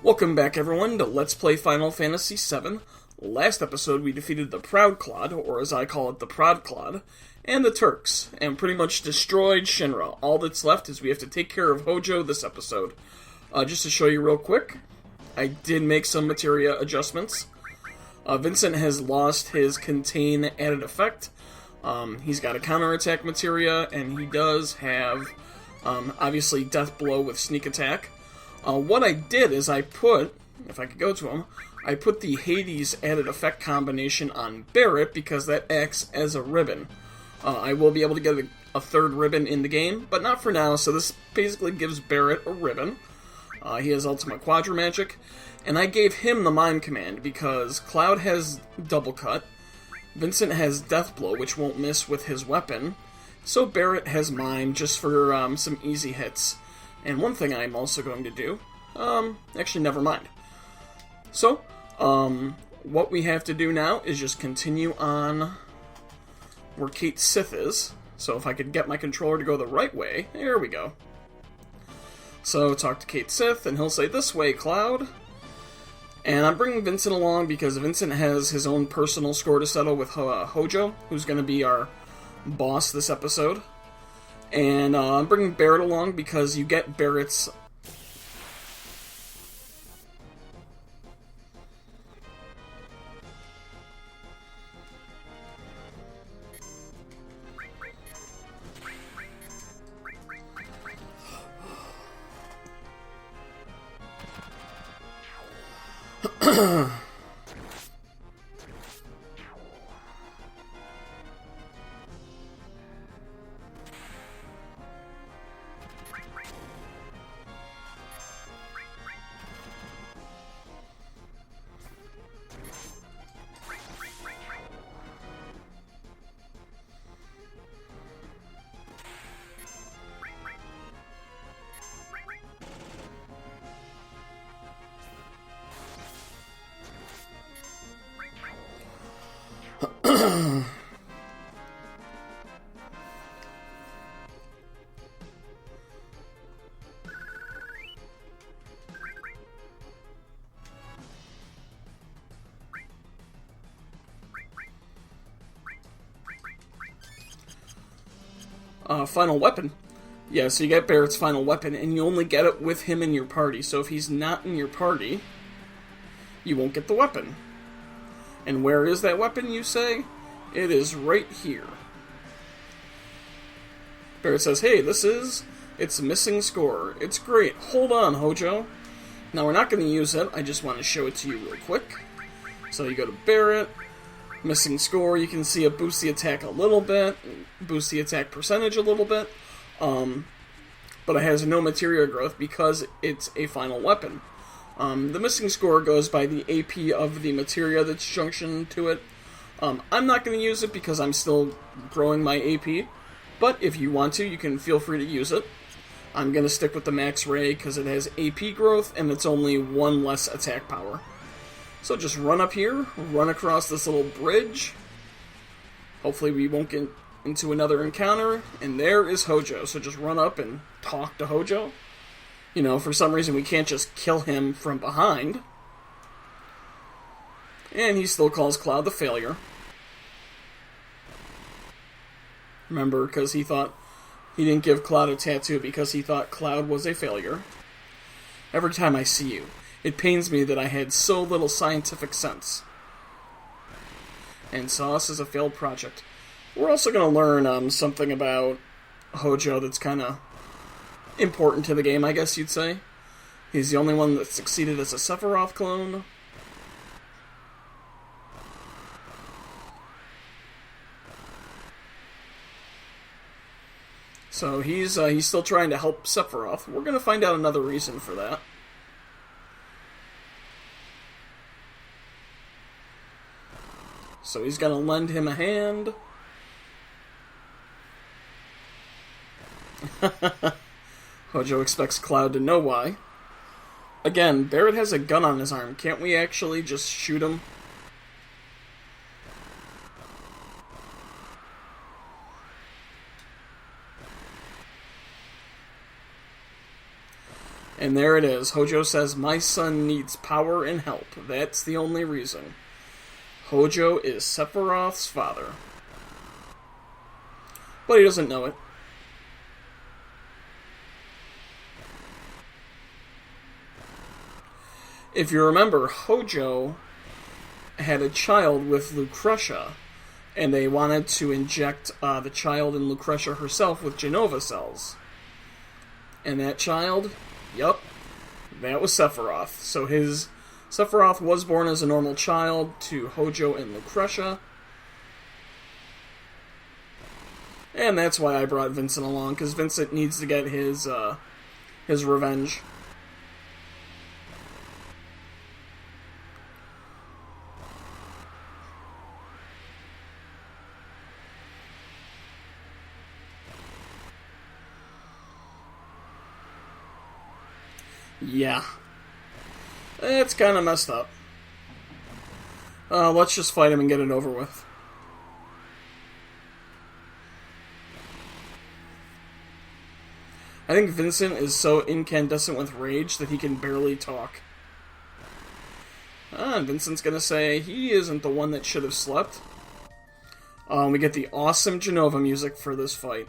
Welcome back, everyone, to Let's Play Final Fantasy VII. Last episode, we defeated the Proud Clod, or as I call it, the Proud Clod, and the Turks, and pretty much destroyed Shinra. All that's left is we have to take care of Hojo this episode. Just to show you real quick, I did make some materia adjustments. Vincent has lost his contain added effect. He's got a counterattack materia, and he does have, obviously, death blow with sneak attack. What I did is I put, if I could go to him, I put the Hades added effect combination on Barrett because that acts as a ribbon. I will be able to get a third ribbon in the game, but not for now, so this basically gives Barrett a ribbon. He has Ultimate Quadra Magic, and I gave him the Mime Command because Cloud has Double Cut, Vincent has Death Blow, which won't miss with his weapon, so Barrett has Mime just for some easy hits. And one thing I'm also going to do, actually never mind. So, what we have to do now is just continue on where Cait Sith is. So if I could get my controller to go the right way, there we go. So talk to Cait Sith, and he'll say, "This way, Cloud." And I'm bringing Vincent along because Vincent has his own personal score to settle with Hojo, who's going to be our boss this episode. And I'm bringing Barrett along because you get Barrett's... final weapon. Yeah, so you get Barrett's final weapon, and you only get it with him in your party. So if he's not in your party, you won't get the weapon. And where is that weapon, you say? It is right here. Barrett says, "Hey, it's a missing score. It's great. Hold on, Hojo." Now, we're not going to use it. I just want to show it to you real quick. So you go to Barrett. Missing score, you can see it boosts the attack a little bit, boosts the attack percentage a little bit, but it has no materia growth because it's a final weapon. The missing score goes by the AP of the materia that's junctioned to it. I'm not going to use it because I'm still growing my AP, but if you want to, you can feel free to use it. I'm going to stick with the Max Ray because it has AP growth and it's only one less attack power. So just run up here, run across this little bridge. Hopefully we won't get into another encounter. And there is Hojo. So just run up and talk to Hojo. You know, for some reason we can't just kill him from behind. And he still calls Cloud the failure. Remember, because he thought he didn't give Cloud a tattoo because he thought Cloud was a failure. Every time I see you, it pains me that I had so little scientific sense. And saw us as a failed project. We're also going to learn something about Hojo that's kind of important to the game, I guess you'd say. He's the only one that succeeded as a Sephiroth clone. So he's still trying to help Sephiroth. We're going to find out another reason for that. So he's going to lend him a hand. Hojo expects Cloud to know why. Again, Barrett has a gun on his arm. Can't we actually just shoot him? And there it is. Hojo says, my son needs power and help. That's the only reason. Hojo is Sephiroth's father. But he doesn't know it. If you remember, Hojo had a child with Lucretia, and they wanted to inject the child and Lucretia herself with Genova cells. And that child, yup, that was Sephiroth. So Sephiroth was born as a normal child to Hojo and Lucretia. And that's why I brought Vincent along, because Vincent needs to get his revenge. Yeah. It's kind of messed up. Let's just fight him and get it over with. I think Vincent is so incandescent with rage that he can barely talk. And Vincent's gonna say he isn't the one that should have slept. We get the awesome Genova music for this fight.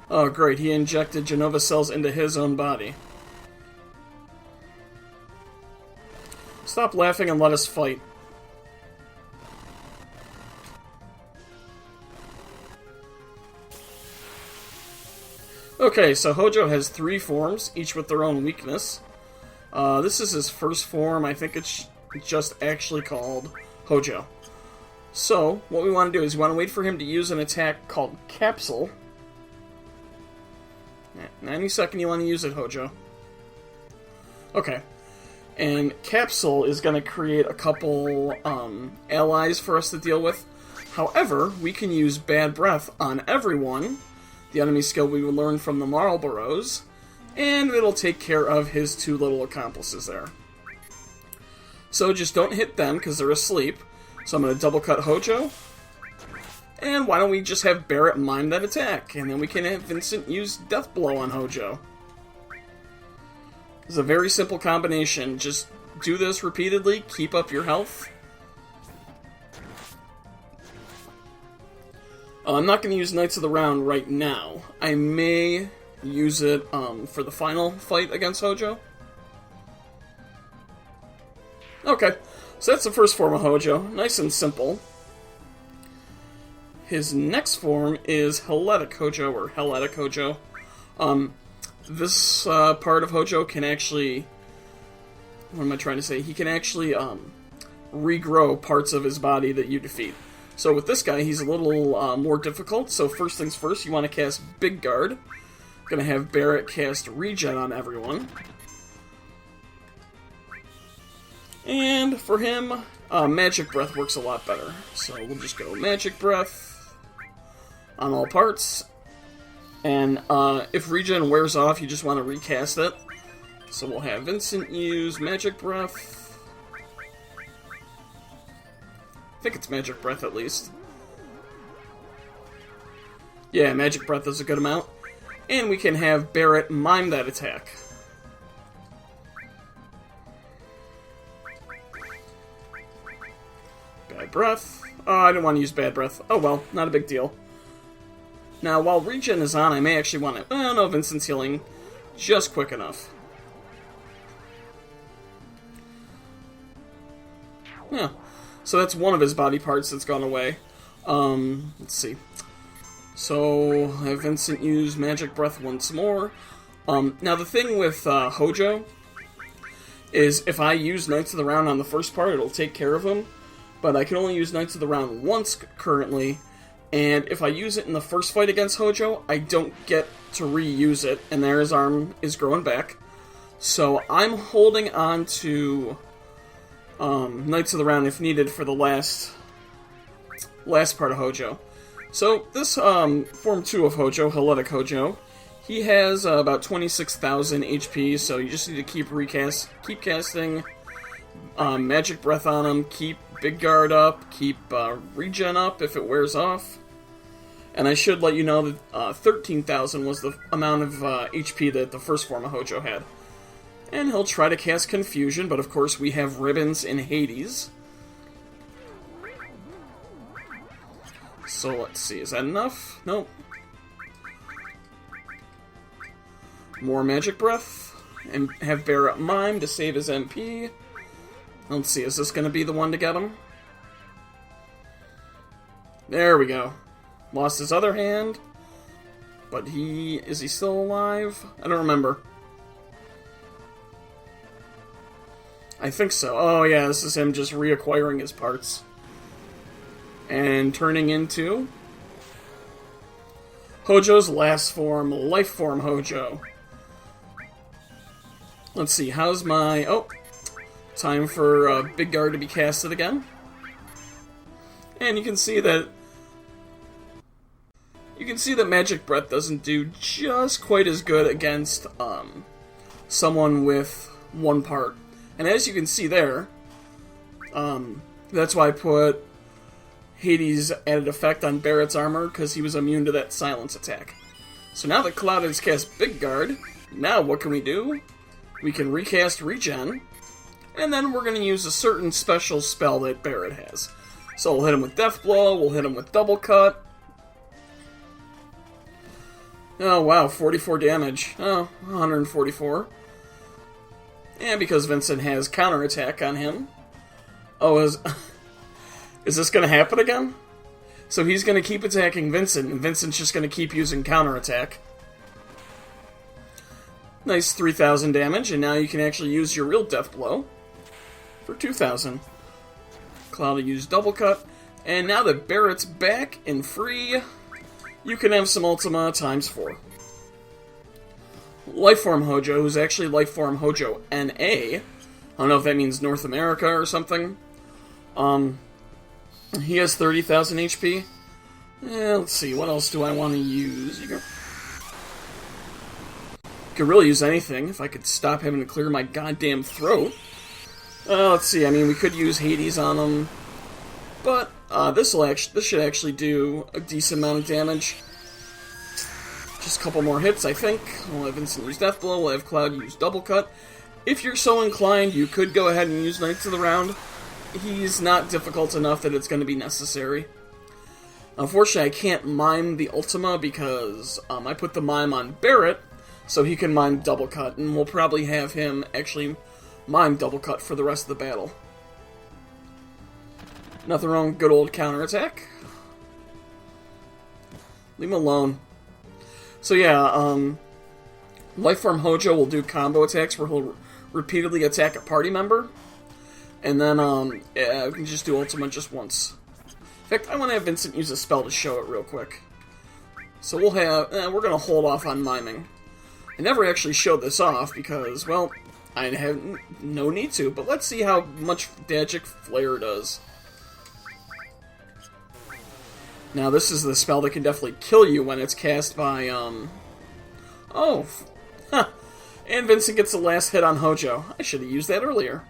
Oh, great. He injected Genova cells into his own body. Stop laughing and let us fight. Okay, so Hojo has 3 forms, each with their own weakness. This is his first form. I think it's just actually called Hojo. So, what we want to do is we want to wait for him to use an attack called Capsule. Any second you want to use it, Hojo. Okay. And Capsule is going to create a couple allies for us to deal with. However, we can use Bad Breath on everyone, the enemy skill we would learn from the Marlboros, and it'll take care of his 2 little accomplices there. So just don't hit them, because they're asleep. So I'm going to double cut Hojo. And why don't we just have Barrett mime that attack, and then we can have Vincent use Death Blow on Hojo. It's a very simple combination. Just do this repeatedly, keep up your health. I'm not going to use Knights of the Round right now. I may use it for the final fight against Hojo. Okay, so that's the first form of Hojo. Nice and simple. His next form is Helletic Hojo, or Helletic Hojo. This part of Hojo can actually... What am I trying to say? He can actually regrow parts of his body that you defeat. So with this guy, he's a little more difficult. So first things first, you want to cast Big Guard. Going to have Barrett cast Regen on everyone. And for him, Magic Breath works a lot better. So we'll just go Magic Breath on all parts. And if Regen wears off, you just want to recast it. So we'll have Vincent use Magic Breath. I think it's Magic Breath at least. Yeah, Magic Breath is a good amount. And we can have Barrett mime that attack. Bad Breath. Oh, I didn't want to use Bad Breath. Oh well, not a big deal. Now, while Regen is on, I may actually want to... Oh, no, Vincent's healing just quick enough. Yeah. So that's one of his body parts that's gone away. Let's see. So, I have Vincent use Magic Breath once more. Now, the thing with Hojo is if I use Knights of the Round on the first part, it'll take care of him. But I can only use Knights of the Round once currently. And if I use it in the first fight against Hojo, I don't get to reuse it, and there his arm is growing back. So I'm holding on to Knights of the Round if needed for the last part of Hojo. So this Form 2 of Hojo, Helletic Hojo, he has about 26,000 HP, so you just need to keep casting Magic Breath on him, keep Big Guard up, keep Regen up if it wears off. And I should let you know that 13,000 was the amount of HP that the first form of Hojo had. And he'll try to cast Confusion, but of course we have Ribbons in Hades. So let's see, is that enough? Nope. More Magic Breath, and have Barrett Mime to save his MP. Let's see, is this going to be the one to get him? There we go. Lost his other hand, but is he still alive? I don't remember. I think so. Oh yeah, this is him just reacquiring his parts. And turning into Hojo's last form, Life Form Hojo. Let's see, how's my... Oh, time for Big Guard to be casted again. And you can see that Magic Breath doesn't do just quite as good against someone with one part. And as you can see there, that's why I put Hades' added effect on Barrett's armor, because he was immune to that silence attack. So now that Cloud has cast Big Guard, now what can we do? We can recast Regen, and then we're going to use a certain special spell that Barrett has. So we'll hit him with Death Blow, we'll hit him with Double Cut. Oh wow, 44 damage. Oh, 144. And because Vincent has counterattack on him. Oh, is this going to happen again? So he's going to keep attacking Vincent, and Vincent's just going to keep using counterattack. Nice 3,000 damage, and now you can actually use your real Death Blow for 2,000. Cloud will use Double Cut, and now that Barrett's back and free, you can have some Ultima times 4. Lifeform Hojo, who's actually Lifeform Hojo NA. I don't know if that means North America or something. He has 30,000 HP. Let's see, what else do I want to use? You could really use anything if I could stop having to clear my goddamn throat. Let's see, I mean, we could use Hades on him. But this should actually do a decent amount of damage. Just a couple more hits, I think. We'll have Vincent use Death Blow, we'll have Cloud use Double Cut. If you're so inclined, you could go ahead and use Knights of the Round. He's not difficult enough that it's going to be necessary. Unfortunately, I can't mime the Ultima because I put the mime on Barrett, so he can mime Double Cut, and we'll probably have him actually mime Double Cut for the rest of the battle. Nothing wrong with good old counterattack. Leave him alone. So yeah, Lifeform Hojo will do combo attacks where he'll repeatedly attack a party member. And then, we can just do Ultima just once. In fact, I want to have Vincent use a spell to show it real quick. So we'll have, we're going to hold off on miming. I never actually showed this off because, well, I have no need to, but let's see how much Magic Flare does. Now, this is the spell that can definitely kill you when it's cast by, Oh, huh. And Vincent gets the last hit on Hojo. I should have used that earlier.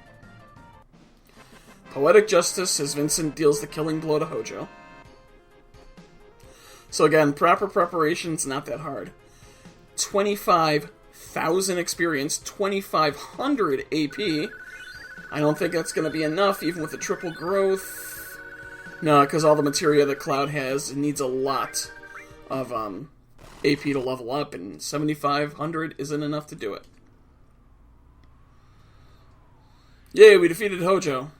Poetic Justice as Vincent deals the killing blow to Hojo. So again, proper preparation's not that hard. 25,000 experience, 2,500 AP. I don't think that's going to be enough, even with the triple growth. No, because all the materia that Cloud has needs a lot of AP to level up, and 7,500 isn't enough to do it. Yay, we defeated Hojo.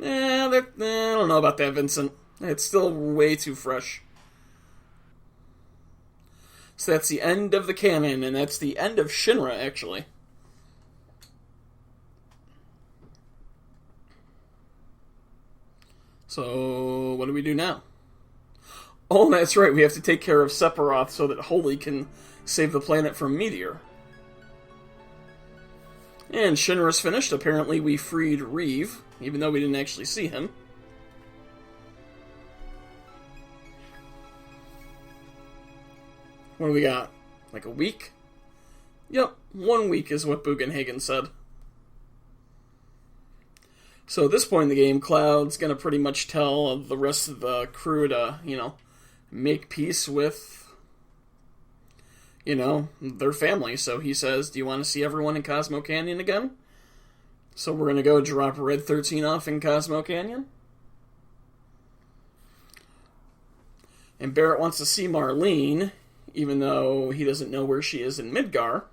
I don't know about that, Vincent. It's still way too fresh. So that's the end of the canon, and that's the end of Shinra, actually. So, what do we do now? Oh, that's right, we have to take care of Sephiroth so that Holy can save the planet from Meteor. And Shinra's finished. Apparently we freed Reeve, even though we didn't actually see him. What do we got? Like a week? Yep, 1 week is what Bugenhagen said. So at this point in the game, Cloud's going to pretty much tell the rest of the crew to, make peace with, their family. So he says, do you want to see everyone in Cosmo Canyon again? So we're going to go drop Red 13 off in Cosmo Canyon. And Barrett wants to see Marlene, even though he doesn't know where she is in Midgar.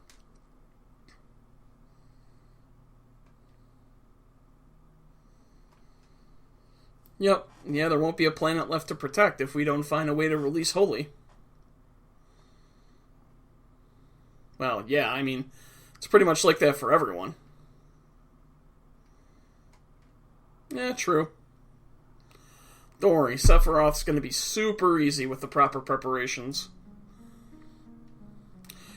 Yep, yeah, there won't be a planet left to protect if we don't find a way to release Holy. Well, yeah, I mean, it's pretty much like that for everyone. Yeah, true. Don't worry, Sephiroth's going to be super easy with the proper preparations.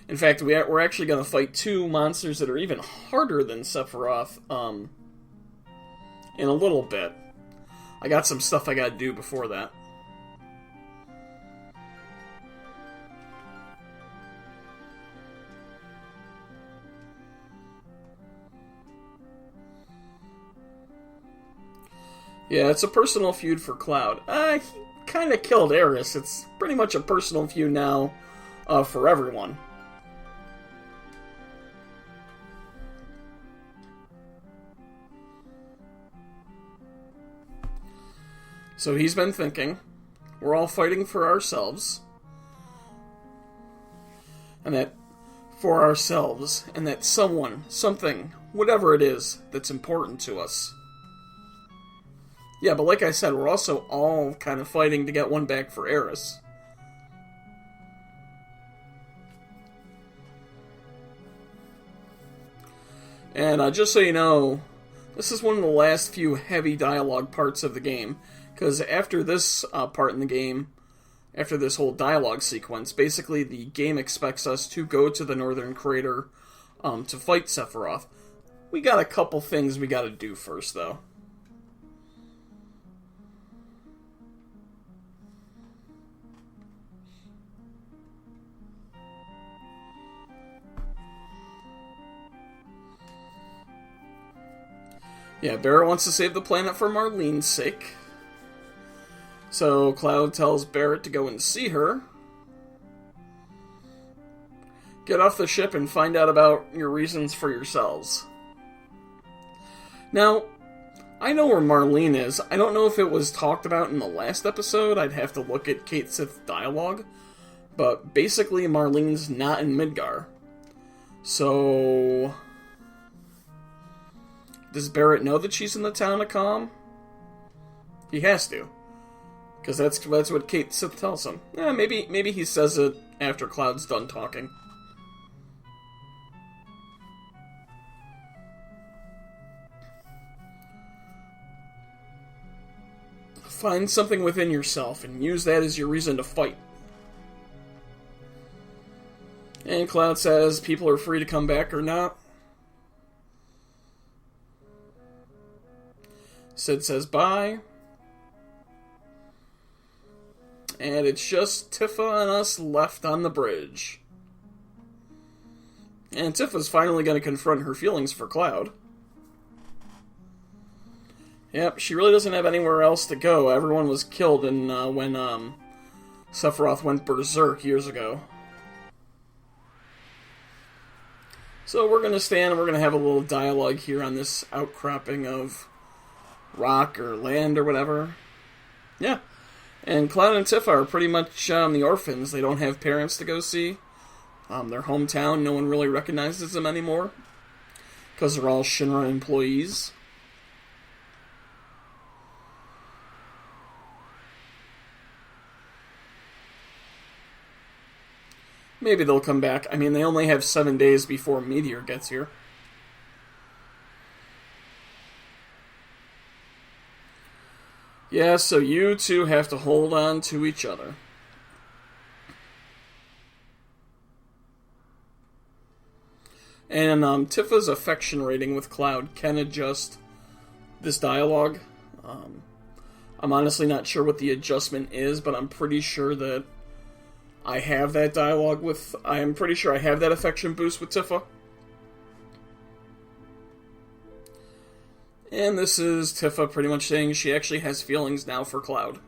In fact, we're actually going to fight two monsters that are even harder than Sephiroth in a little bit. I got some stuff I gotta do before that. Yeah, it's a personal feud for Cloud. He kind of killed Aeris. It's pretty much a personal feud now for everyone. So he's been thinking, we're all fighting for ourselves, and that someone, something, whatever it is, that's important to us. Yeah, but like I said, we're also all kind of fighting to get one back for Aeris. And just so you know, this is one of the last few heavy dialogue parts of the game. Because after this part in the game, after this whole dialogue sequence, basically the game expects us to go to the Northern Crater to fight Sephiroth. We got a couple things we got to do first, though. Yeah, Barrett wants to save the planet for Marlene's sake. So Cloud tells Barrett to go and see her. Get off the ship and find out about your reasons for yourselves. Now, I know where Marlene is. I don't know if it was talked about in the last episode. I'd have to look at Cait Sith's dialogue. But basically, Marlene's not in Midgar. So, does Barrett know that she's in the town of Calm? He has to. Because that's what Cait Sith tells him. Yeah, maybe he says it after Cloud's done talking. Find something within yourself and use that as your reason to fight. And Cloud says people are free to come back or not. Sid says bye. And it's just Tifa and us left on the bridge. And Tifa's finally going to confront her feelings for Cloud. Yep, she really doesn't have anywhere else to go. Everyone was killed when Sephiroth went berserk years ago. So we're going to stand and we're going to have a little dialogue here on this outcropping of rock or land or whatever. Yeah. And Cloud and Tifa are pretty much the orphans. They don't have parents to go see. Their hometown, no one really recognizes them anymore. Because they're all Shinra employees. Maybe they'll come back. I mean, they only have 7 days before Meteor gets here. Yeah, so you two have to hold on to each other. And Tifa's affection rating with Cloud can adjust this dialogue. I'm honestly not sure what the adjustment is, but I'm pretty sure that I have that dialogue with... I'm pretty sure I have that affection boost with Tifa. And this is Tifa pretty much saying she actually has feelings now for Cloud.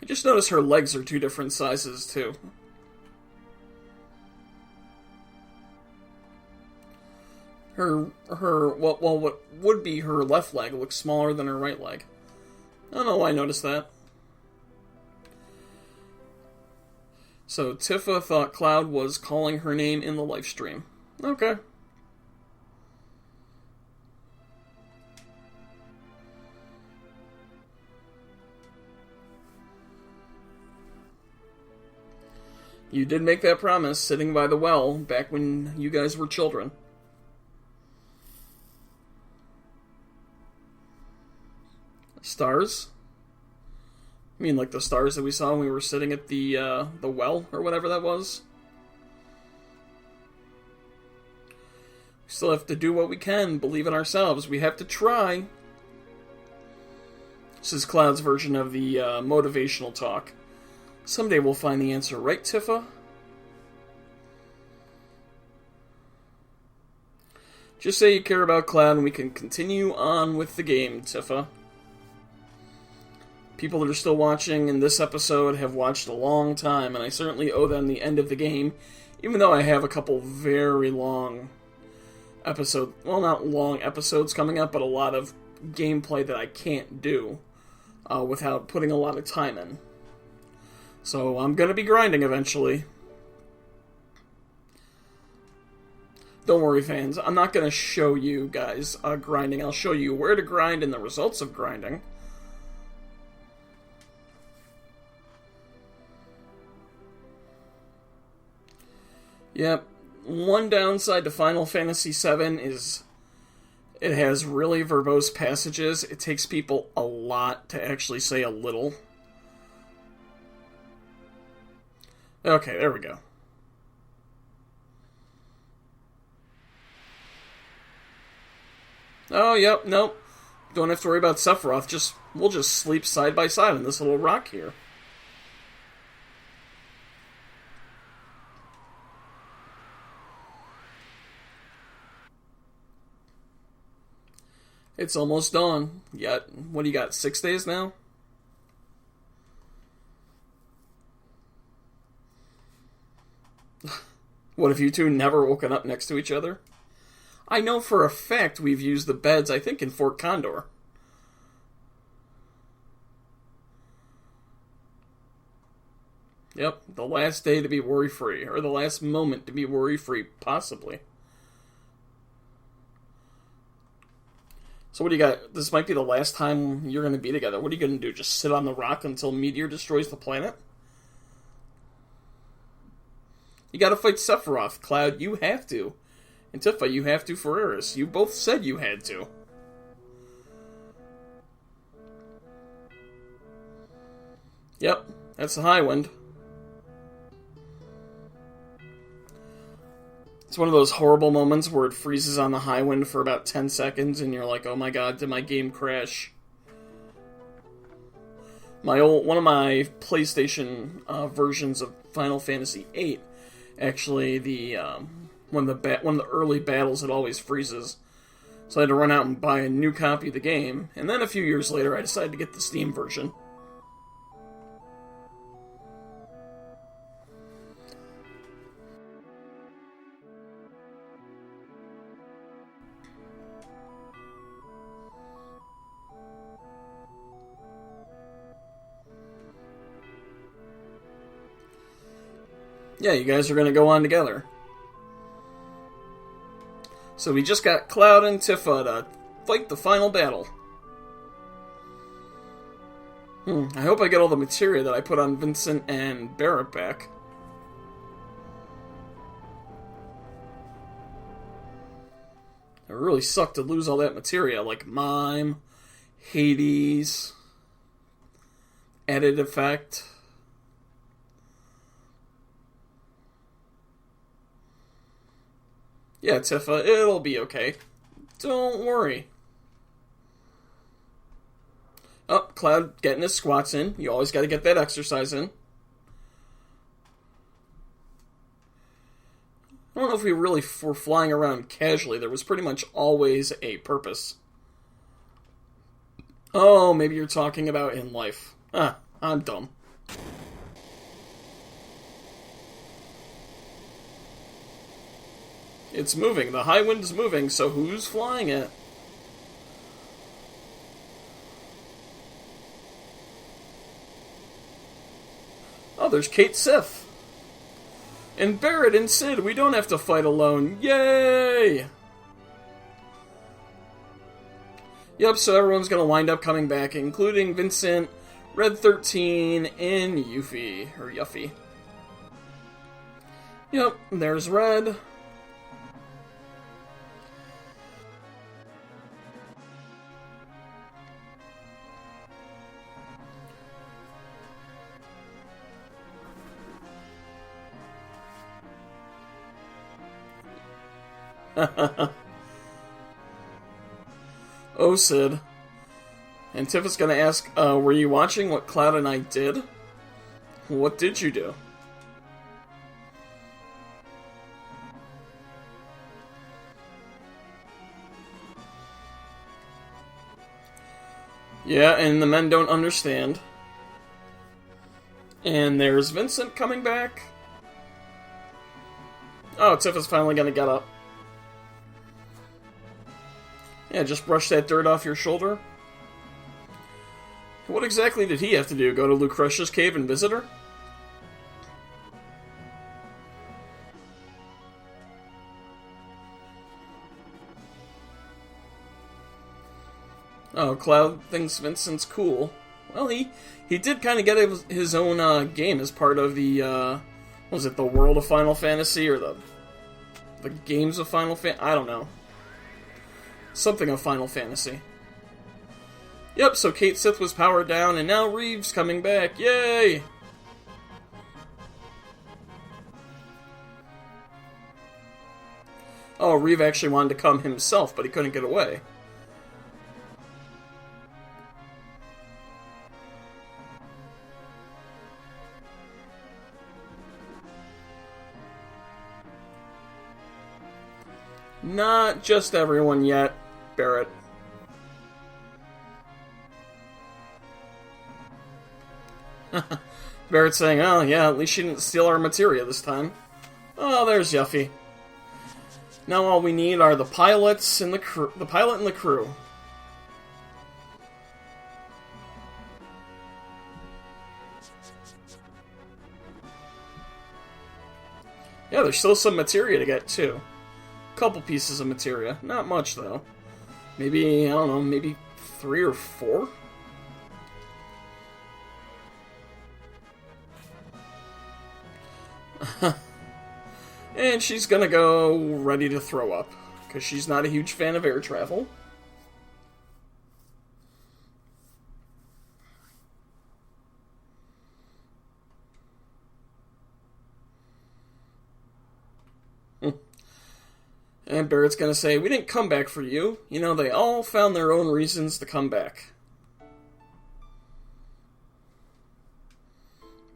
I just noticed her legs are two different sizes, too. What would be her left leg looks smaller than her right leg. I don't know why I noticed that. So, Tifa thought Cloud was calling her name in the live stream. Okay. You did make that promise sitting by the well back when you guys were children. Stars? I mean, like the stars that we saw when we were sitting at the well, or whatever that was? We still have to do what we can, believe in ourselves. We have to try. This is Cloud's version of the motivational talk. Someday we'll find the answer, right, Tifa? Just say you care about Cloud and we can continue on with the game, Tifa. People that are still watching in this episode have watched a long time, and I certainly owe them the end of the game, even though I have a couple very long episodes, well, not long episodes coming up, but a lot of gameplay that I can't do without putting a lot of time in. So I'm going to be grinding eventually. Don't worry, fans. I'm not going to show you guys grinding. I'll show you where to grind and the results of grinding. Yep. One downside to Final Fantasy VII is it has really verbose passages. It takes people a lot to actually say a little. Okay, there we go. Oh, yep, nope. Don't have to worry about Sephiroth. We'll just sleep side by side on this little rock here. It's almost dawn. What do you got, 6 days now? What, have you two never woken up next to each other? I know for a fact we've used the beds, I think, in Fort Condor. Yep, the last day to be worry-free. Or the last moment to be worry-free, possibly. So what do you got? This might be the last time you're going to be together. What are you going to do? Just sit on the rock until Meteor destroys the planet? You gotta fight Sephiroth, Cloud. You have to. And Tifa, you have to for Eris. You both said you had to. Yep, that's the high wind. It's one of those horrible moments where it freezes on the high wind for about 10 seconds and you're like, oh my god, did my game crash? One of my PlayStation versions of Final Fantasy VIII, actually, one of the early battles, it always freezes. So I had to run out and buy a new copy of the game, and then a few years later I decided to get the Steam version. Yeah, you guys are going to go on together. So we just got Cloud and Tifa to fight the final battle. I hope I get all the materia that I put on Vincent and Barrett back. It really sucked to lose all that materia, like Mime, Hades, Added Effect. Yeah, Tifa, it'll be okay. Don't worry. Oh, Cloud getting his squats in. You always gotta get that exercise in. I don't know if we really were flying around casually. There was pretty much always a purpose. Oh, maybe you're talking about in life. I'm dumb. It's moving. The high wind is moving, so who's flying it? Oh, there's Kate Sith. And Barrett and Sid, we don't have to fight alone. Yay! Yep, so everyone's going to wind up coming back, including Vincent, Red 13, and Yuffie. Yep, there's Red. Oh, Sid. And Tiff is going to ask, were you watching what Cloud and I did? What did you do? Yeah, and the men don't understand. And there's Vincent coming back. Oh, Tiff is finally going to get up. Yeah, just brush that dirt off your shoulder. What exactly did he have to do? Go to Lucretia's cave and visit her? Oh, Cloud thinks Vincent's cool. Well, he did kind of get his own game as part of the, what was it, the world of Final Fantasy, or the games of Final Fantasy? I don't know. Something of Final Fantasy. Yep, so Kate Sith was powered down, and now Reeve's coming back. Yay! Oh, Reeve actually wanted to come himself, but he couldn't get away. Not just everyone yet, Barrett. Barrett's saying, oh yeah, at least she didn't steal our materia this time. Oh, there's Yuffie. Now all we need are the pilots and the pilot and the crew. Yeah, there's still some materia to get too. Couple pieces of materia. Not much, though. Maybe, I don't know, maybe 3 or 4? And she's gonna go ready to throw up, because she's not a huge fan of air travel. And Barrett's gonna say, we didn't come back for you. You know, they all found their own reasons to come back.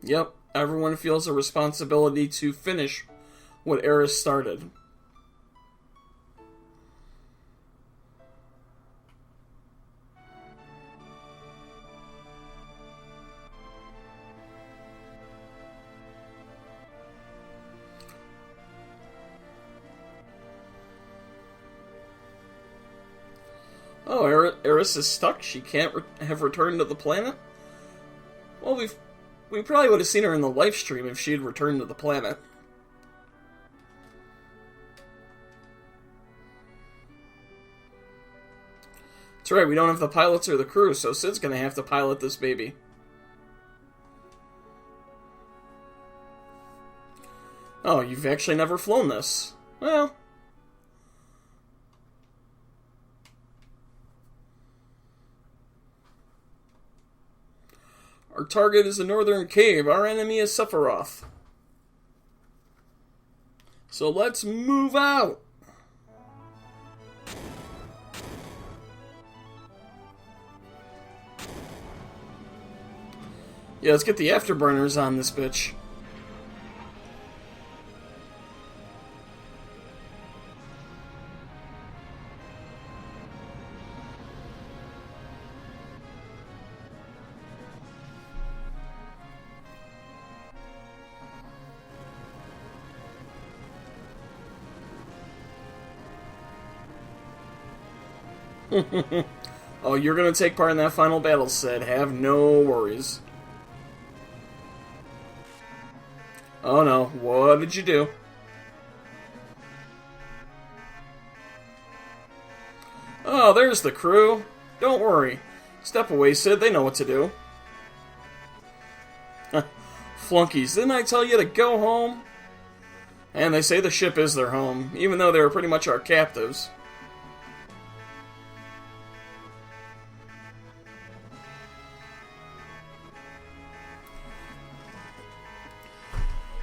Yep, everyone feels a responsibility to finish what Eris started. Oh, Eris is stuck? She can't have returned to the planet? Well, we probably would have seen her in the live stream if she had returned to the planet. That's right, we don't have the pilots or the crew, so Sid's gonna have to pilot this baby. Oh, you've actually never flown this. Well... Our target is the northern cave. Our enemy is Sephiroth. So let's move out. Yeah, let's get the afterburners on this bitch. Oh, you're gonna take part in that final battle, Sid. Have no worries. Oh no, what did you do? Oh, there's the crew. Don't worry. Step away, Sid. They know what to do. Flunkies, didn't I tell you to go home? And they say the ship is their home, even though they were pretty much our captives.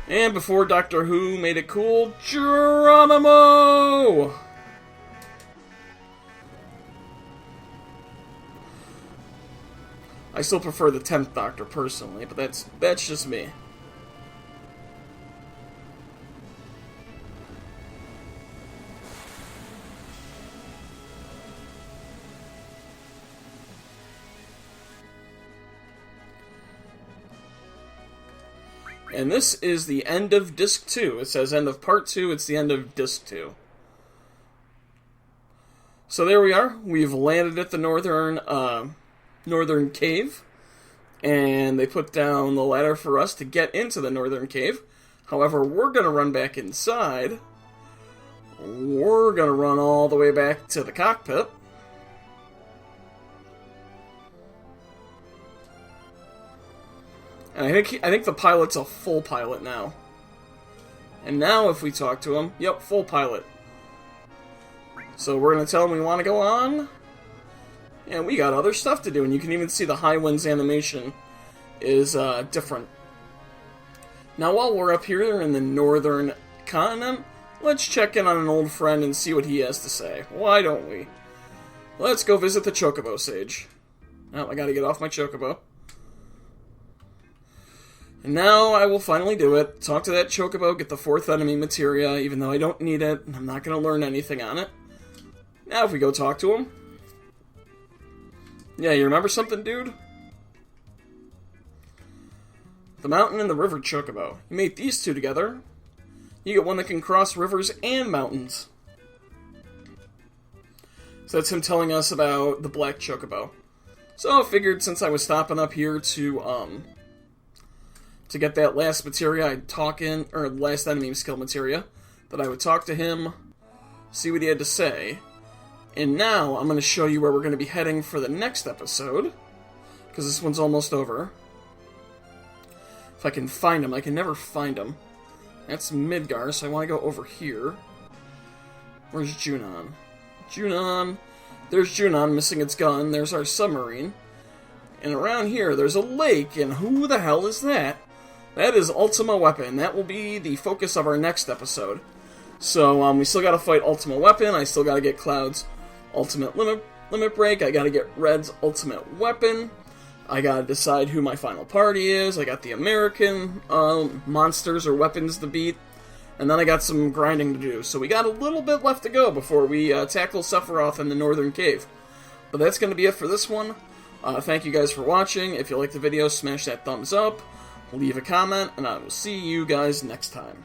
And before Doctor Who made it cool, Geronimo! I still prefer the 10th Doctor, personally, but that's just me. And this is the end of Disc 2. It says end of Part 2, it's the end of Disc 2. So there we are. We've landed at the northern cave, and they put down the ladder for us to get into the northern cave. However, we're going to run back inside. We're going to run all the way back to the cockpit. And I think the pilot's a full pilot now. And now if we talk to him, yep, full pilot. So we're going to tell him we want to go on. And we got other stuff to do, and you can even see the high winds animation is different. Now while we're up here in the northern continent, let's check in on an old friend and see what he has to say. Why don't we? Let's go visit the Chocobo Sage. Oh, I gotta get off my Chocobo. And now I will finally do it. Talk to that Chocobo, get the 4th enemy materia, even though I don't need it, and I'm not going to learn anything on it. Now if we go talk to him. Yeah, you remember something, dude? The mountain and the river Chocobo. You mate these two together, you get one that can cross rivers and mountains. So that's him telling us about the black Chocobo. So I figured since I was stopping up here to get that last materia, I'd talk in, or last enemy skill materia, that I would talk to him, see what he had to say. And now I'm going to show you where we're going to be heading for the next episode, because this one's almost over. If I can find him, I can never find him. That's Midgar, so I want to go over here. Where's Junon? Junon. There's Junon missing its gun. There's our submarine. And around here, there's a lake, and who the hell is that? That is Ultima Weapon. That will be the focus of our next episode. So, we still gotta fight Ultima Weapon. I still gotta get Cloud's Ultimate Limit Break. I gotta get Red's Ultimate Weapon. I gotta decide who my final party is. I got the American monsters or weapons to beat. And then I got some grinding to do. So we got a little bit left to go before we tackle Sephiroth in the Northern Cave. But that's gonna be it for this one. Thank you guys for watching. If you liked the video, smash that thumbs up. Leave a comment, and I will see you guys next time.